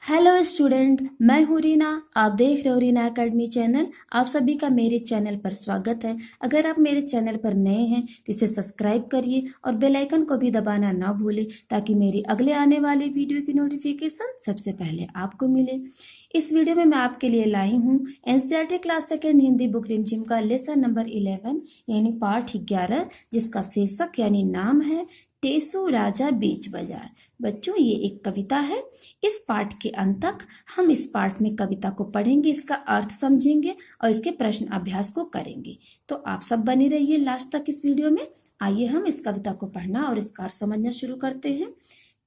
Hello student, मैं हूँ रीना। आप देख रहे हो रीना एकेडमी चैनल। आप सभी का मेरे चैनल पर स्वागत है। अगर आप मेरे चैनल पर नए हैं तो इसे सब्सक्राइब करिए और बेल आइकन को भी दबाना ना भूलें ताकि मेरी अगले आने वाली वीडियो की नोटिफिकेशन सबसे पहले आपको मिले। इस वीडियो में मैं आपके लिए लाई हूँ NCERT class second Hindi book रिमझिम का लेसन नंबर 11 यानी पाठ 11, जिसका शीर्षक यानी नाम है टेसू राजा बीच बाजार। बच्चों, ये एक कविता है। इस पाठ के अंत तक हम इस पाठ में कविता को पढ़ेंगे, इसका अर्थ समझेंगे और इसके प्रश्न अभ्यास को करेंगे। तो आप सब बने रहिए लास्ट तक इस वीडियो में। आइए हम इस कविता को पढ़ना और इसका अर्थ समझना शुरू करते हैं।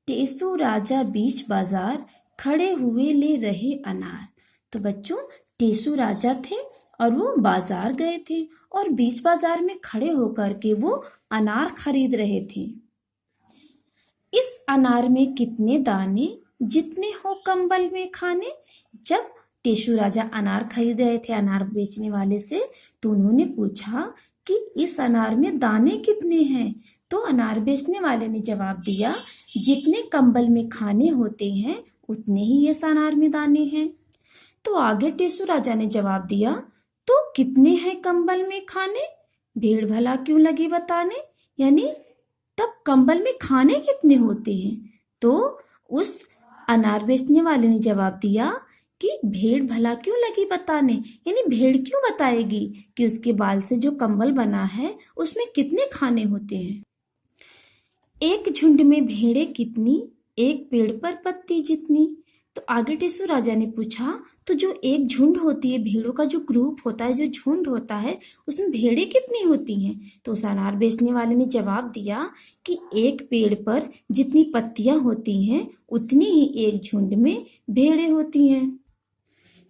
टेसू राजा बीच बाजार, खड़े हुए ले रहे अनार। तो बच्चों, टेसू राजा थे और वो बाजार गए थे और बीच बाजार में खड़े होकर के वो अनार खरीद रहे थे। इस अनार में कितने दाने, जितने हो कंबल में खाने। जब टेसू राजा अनार खरीद रहे थे अनार बेचने वाले से, तो उन्होंने पूछा कि इस अनार में दाने कितने हैं। तो अनार बेचने वाले ने जवाब दिया, जितने कंबल में खाने होते हैं उतने ही इस अनार में दाने हैं। तो आगे टेसू राजा ने जवाब दिया, तो कितने हैं कंबल में खाने, भेड़ भला क्यों लगी बताने। यानी तब कंबल में खाने कितने होते हैं। तो उस अनार बेचने वाले ने जवाब दिया कि भेड़ भला क्यों लगी बताने, यानी भेड़ क्यों बताएगी कि उसके बाल से जो कंबल बना है उसमें कितने खाने होते हैं। एक झुंड में भेड़ें कितनी, एक पेड़ पर पत्ती जितनी। तो आगे टेसू राजा ने पूछा, तो जो एक झुंड होती है, भेड़ों का जो ग्रुप होता है, जो झुंड होता है, उसमें भेड़ें कितनी होती हैं। तो उस अनार बेचने वाले ने जवाब दिया कि एक पेड़ पर जितनी पत्तियां होती हैं उतनी ही एक झुंड में भेड़ें होती हैं।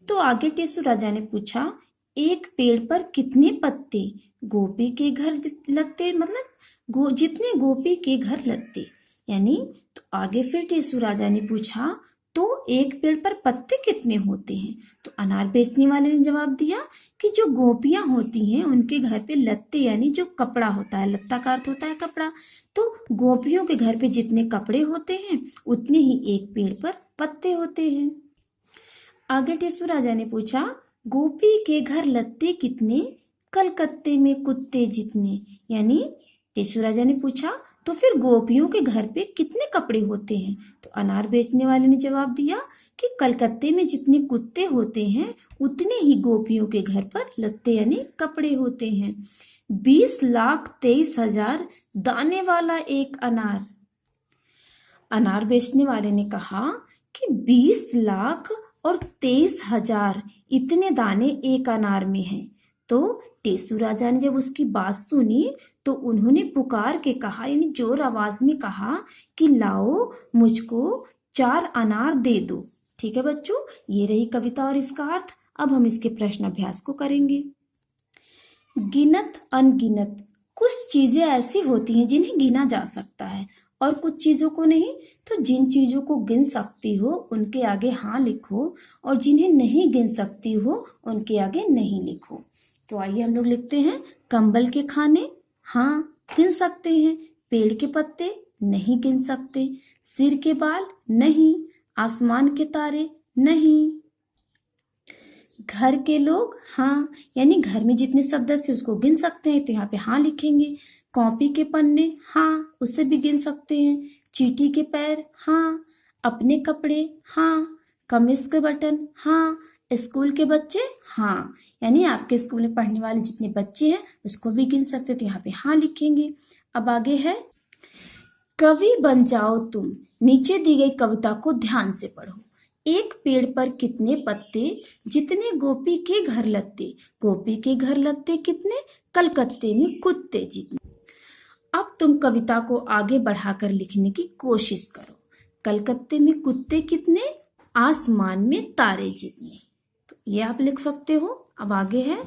तो आगे टेसू राजा ने पूछा, एक पेड़ पर कितने पत्ते, गोपी के घर लगते, मतलब जितने गोपी के घर लगते। यानी तो आगे फिर टेसू राजा ने पूछा, तो एक पेड़ पर पत्ते कितने होते हैं। तो अनार बेचने वाले ने जवाब दिया कि जो गोपियां होती हैं उनके घर पे लत्ते, यानी जो कपड़ा होता है, लत्ता का अर्थ होता है कपड़ा। तो गोपियों के घर पे जितने कपड़े होते हैं उतने ही एक पेड़ पर पत्ते होते हैं। आगे टेसू राजा ने पूछा, गोपी के घर लत्ते कितने, कलकत्ते में कुत्ते जितने। यानी टेसू राजा ने पूछा, तो फिर गोपियों के घर पे कितने कपड़े होते हैं। तो अनार बेचने वाले ने जवाब दिया कि कलकत्ते में जितने कुत्ते होते हैं उतने ही गोपियों के घर पर लत्ते यानी कपड़े होते हैं। 20,23,000 दाने वाला एक अनार। अनार बेचने वाले ने कहा कि 20 लाख और 23,000 इतने दाने एक अनार में हैं। तो टेसू राजा ने जब उसकी बात सुनी तो उन्होंने पुकार के कहा, यानी जोर आवाज में कहा कि लाओ मुझको 4 अनार दे दो। ठीक है बच्चों, ये रही कविता और इसका अर्थ। अब हम इसके प्रश्न अभ्यास को करेंगे। गिनत अनगिनत कुछ चीजें ऐसी होती हैं जिन्हें गिना जा सकता है और कुछ चीजों को नहीं। तो जिन चीजों को गिन सकती हो उनके आगे हाँ लिखो और जिन्हें नहीं गिन सकती हो उनके आगे नहीं लिखो। तो आइए हम लोग लिखते हैं, कंबल के खाने हाँ गिन सकते हैं, पेड़ के पत्ते नहीं गिन सकते, सिर के बाल नहीं, आसमान के तारे नहीं, घर के लोग हाँ, यानी घर में जितने सदस्य उसको गिन सकते हैं तो यहाँ पे हाँ लिखेंगे। कॉपी के पन्ने हाँ, उसे भी गिन सकते हैं। चींटी के पैर हाँ, अपने कपड़े हाँ, कमीज के बटन हाँ, स्कूल के बच्चे हाँ, यानी आपके स्कूल में पढ़ने वाले जितने बच्चे हैं उसको भी गिन सकते हैं तो यहाँ पे हाँ लिखेंगे। अब आगे है, कवि बन जाओ तुम। नीचे दी गई कविता को ध्यान से पढ़ो। एक पेड़ पर कितने पत्ते, जितने गोपी के घर लत्ते। गोपी के घर लत्ते कितने, कलकत्ते में कुत्ते जितने। अब तुम कविता को आगे बढ़ाकर लिखने की कोशिश करो। कलकत्ते में कुत्ते कितने, आसमान में तारे जितने। तो ये आप लिख सकते हो। अब आगे है,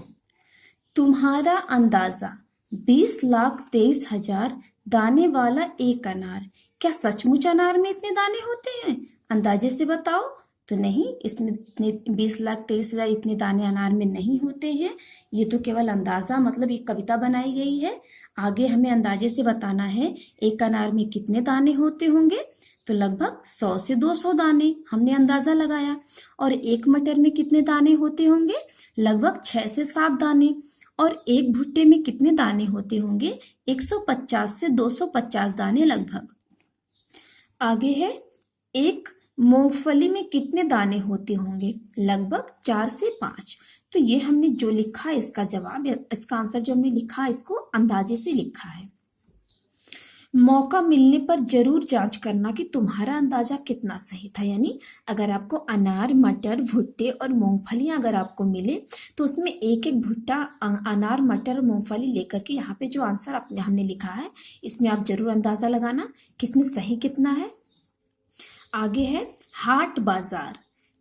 तुम्हारा अंदाजा 20,23,000 दाने वाला एक अनार। क्या सचमुच अनार में इतने दाने होते हैं, अंदाजे से बताओ। तो नहीं, इसमें इतने 20,23,000 इतने दाने अनार में नहीं होते हैं। ये तो केवल अंदाजा, मतलब एक कविता बनाई गई है। आगे हमें अंदाजे से बताना है एक अनार में कितने दाने होते होंगे। तो लगभग 100 से 200 दाने हमने अंदाजा लगाया। और एक मटर में कितने दाने होते होंगे? लगभग 6 से 7 दाने। और एक भुट्टे में कितने दाने होते होंगे? 150 से 250 दाने लगभग। आगे है, एक मूंगफली में कितने दाने होते होंगे? लगभग 4 से 5। तो ये हमने जो लिखा है इसका जवाब, इसका आंसर जो हमने लिखा है इसको अंदाजे से लिखा है। मौका मिलने पर जरूर जांच करना कि तुम्हारा अंदाजा कितना सही था। यानी अगर आपको अनार, मटर, भुट्टे और मूंगफलियां अगर आपको मिले तो उसमें एक एक भुट्टा, अनार, मटर और मूंगफली लेकर के यहाँ पे जो आंसर हमने लिखा है इसमें आप जरूर अंदाजा लगाना कि इसमें सही कितना है। आगे है, हाट बाजार।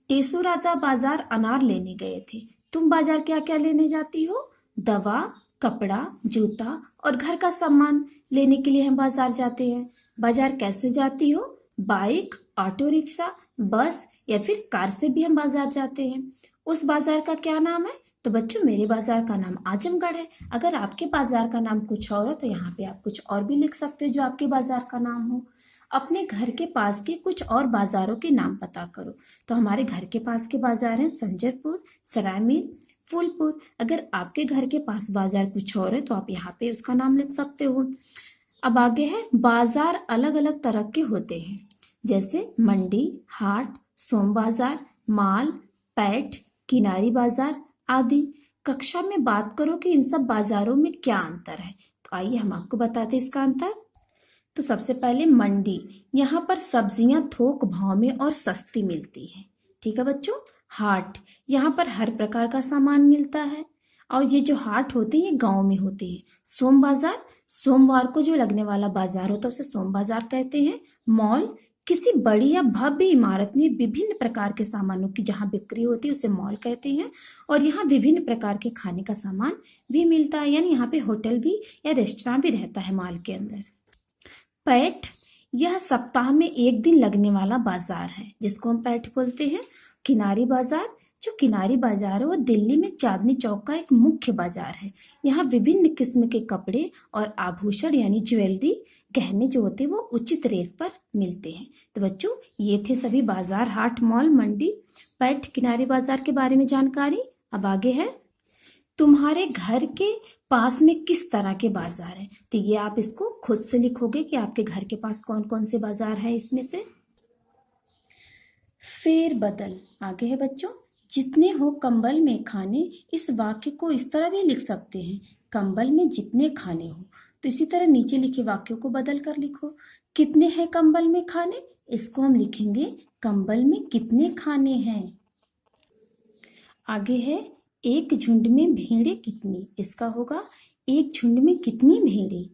टेसू राजा बाजार अनार लेने गए थे। तुम बाजार क्या क्या लेने जाती हो? दवा, कपड़ा, जूता और घर का सामान लेने के लिए हम बाजार जाते हैं। बाजार कैसे जाती हो? बाइक, ऑटो रिक्शा, बस या फिर कार से भी हम बाजार जाते हैं। उस बाजार का क्या नाम है? तो बच्चों, मेरे बाजार का नाम आजमगढ़ है। अगर आपके बाजार का नाम कुछ और है तो यहाँ पे आप कुछ और भी लिख सकते हो जो आपके बाजार का नाम हो। अपने घर के पास के कुछ और बाजारों के नाम पता करो। तो हमारे घर के पास के बाजार हैं संजरपुर, सरायमीर, फूलपुर। अगर आपके घर के पास बाजार कुछ और है तो आप यहाँ पे उसका नाम लिख सकते हो। अब आगे है, बाजार अलग अलग तरह के होते हैं, जैसे मंडी, हाट, सोम बाजार, माल, पैठ, किनारी बाजार आदि। कक्षा में बात करो कि इन सब बाजारों में क्या अंतर है। तो आइए हम आपको बताते हैं इसका अंतर। तो सबसे पहले मंडी, यहाँ पर सब्जियां थोक भाव में और सस्ती मिलती है। ठीक है बच्चों। हाट, यहाँ पर हर प्रकार का सामान मिलता है और ये जो हाट होते हैं ये गांव में होते हैं। सोम बाजार, सोमवार को जो लगने वाला बाजार होता है उसे सोम बाजार कहते हैं। मॉल, किसी बड़ी या भव्य इमारत में विभिन्न प्रकार के सामानों की जहाँ बिक्री होती है उसे मॉल कहते हैं। और यहाँ विभिन्न प्रकार के खाने का सामान भी मिलता है, यानी यहाँ पे होटल भी या रेस्टोरेंट भी रहता है मॉल के अंदर। पैठ, यह सप्ताह में एक दिन लगने वाला बाजार है जिसको हम पैठ बोलते हैं। किनारी बाजार, जो किनारी बाजार है वो दिल्ली में चांदनी चौक का एक मुख्य बाजार है। यहाँ विभिन्न किस्म के कपड़े और आभूषण यानी ज्वेलरी, गहने जो होते हैं वो उचित रेट पर मिलते हैं। तो बच्चों, ये थे सभी बाजार, हाट, मॉल, मंडी, पैठ, किनारी बाजार के बारे में जानकारी। अब आगे है, तुम्हारे घर के पास में किस तरह के बाजार है। तो ये आप इसको खुद से लिखोगे कि आपके घर के पास कौन कौन से बाजार है इसमें से। फेर बदल, आगे है बच्चों, जितने हो कंबल में खाने। इस वाक्य को इस तरह भी लिख सकते हैं, कंबल में जितने खाने हो। तो इसी तरह नीचे लिखे वाक्यों को बदल कर लिखो। कितने हैं कंबल में खाने, इसको हम लिखेंगे कंबल में कितने खाने हैं। आगे है, एक झुंड में भेड़ें कितनी, इसका होगा एक झुंड में कितनी भेड़ें।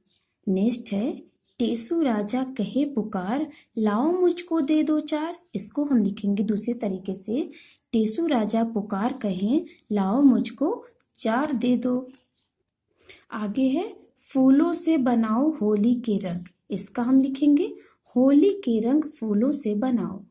नेक्स्ट है, टेसू राजा कहे पुकार, लाओ मुझको दे दो चार। इसको हम लिखेंगे दूसरे तरीके से, टेसू राजा पुकार कहे, लाओ मुझको 4 दे दो। आगे है, फूलों से बनाओ होली के रंग। इसका हम लिखेंगे होली के रंग फूलों से बनाओ।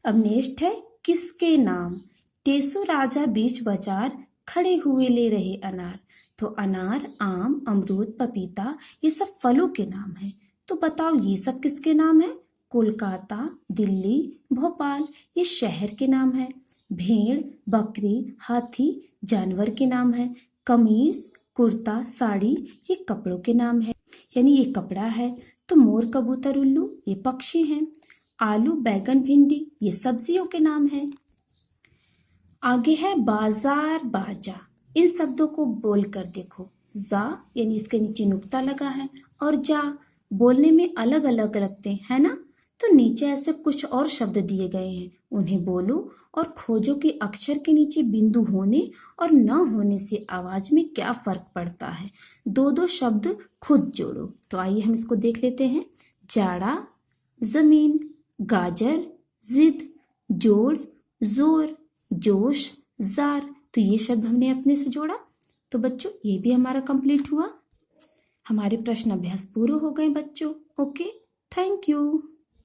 अब नेक्स्ट है, किसके नाम। टेसू राजा बीच बाजार, खड़े हुए ले रहे अनार। तो अनार, आम, अमरूद, पपीता ये सब फलों के नाम हैं। तो बताओ ये सब किसके नाम है। कोलकाता, दिल्ली, भोपाल ये शहर के नाम है। भेड़, बकरी, हाथी जानवर के नाम है। कमीज, कुर्ता, साड़ी ये कपड़ों के नाम है, यानी ये कपड़ा है। तो मोर, कबूतर, उल्लू ये पक्षी हैं। आलू, बैगन, भिंडी ये सब्जियों के नाम है। आगे है बाजार, बाजा। इन शब्दों को बोल कर देखो। जा यानी इसके नीचे नुक्ता लगा है और जा बोलने में अलग अलग लगते हैं ना। तो नीचे ऐसे कुछ और शब्द दिए गए हैं, उन्हें बोलो और खोजो कि अक्षर के नीचे बिंदु होने और न होने से आवाज में क्या फर्क पड़ता है। 2-2 शब्द खुद जोड़ो। तो आइए हम इसको देख लेते हैं। जाड़ा, जमीन, गाजर, जिद, जोड़, जोर, जोश, जार। तो ये शब्द हमने अपने से जोड़ा। तो बच्चों ये भी हमारा कंप्लीट हुआ। हमारे प्रश्न अभ्यास पूरे हो गए बच्चों। Okay, thank you.